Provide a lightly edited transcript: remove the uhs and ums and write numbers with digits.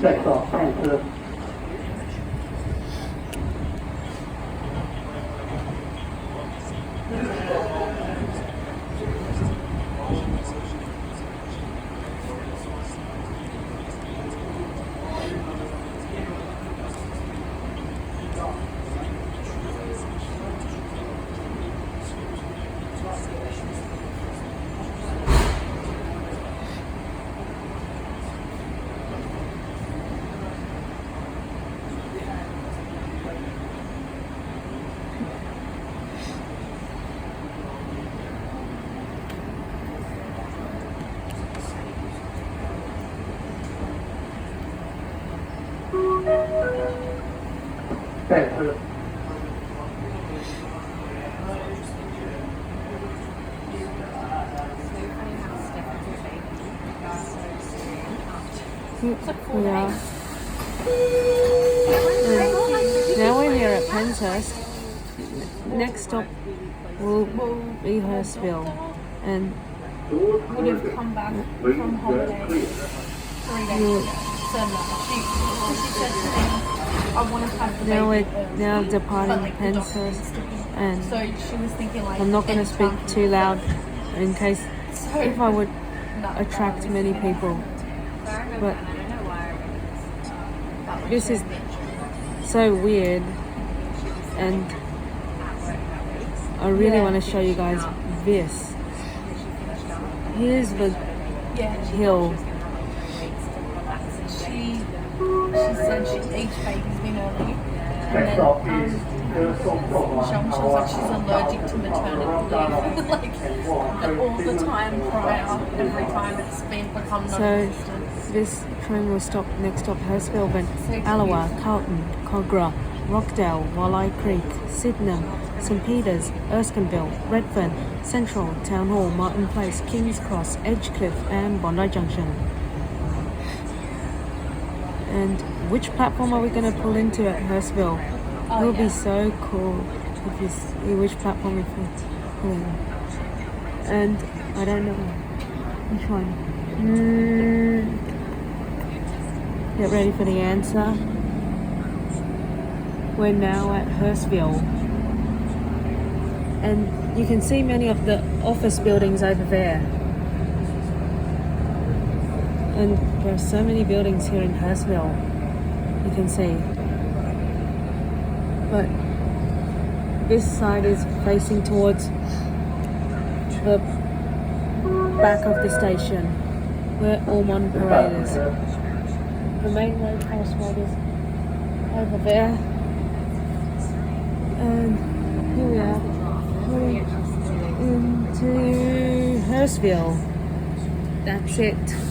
Next stop, T4. T4. Yeah. Now we're here at Penshurst. Next stop will be Hurstville, and would have come back from holiday 3 days ago. So no, she said to me, I want to have the now baby we're early, now but, departing like, the doctor needs Penshurst, to be. and So she was thinking like I'm not going to speak too loud in case So if I would no, attract many people. But this is so weird, and I really want to show you guys this. Here's the hill. She said each baby's been early, and Next then stop is Hurstville. she was like she's allergic to maternity leave, like all the time prior, every time it's become So non-existent. this train will stop next stop Hurstville, then Alloa, Carlton, Cogra, Rockdale, Walleye Creek, Sydenham, St Peters, Erskineville, Redfern, Central, Town Hall, Martin Place, King's Cross, Edgecliff and Bondi Junction. And which platform are we going to pull into at Hurstville? It will be so cool if you see which platform we pull in. And I don't know which one. Get ready for the answer. We're now at Hurstville, and you can see many of the office buildings over there. And there are so many buildings here in Hurstville, you can see. But this side is facing towards the back of the station, where Ormond Parade is. The main road crossroad is over there. And here we are, going into Hurstville. That's it.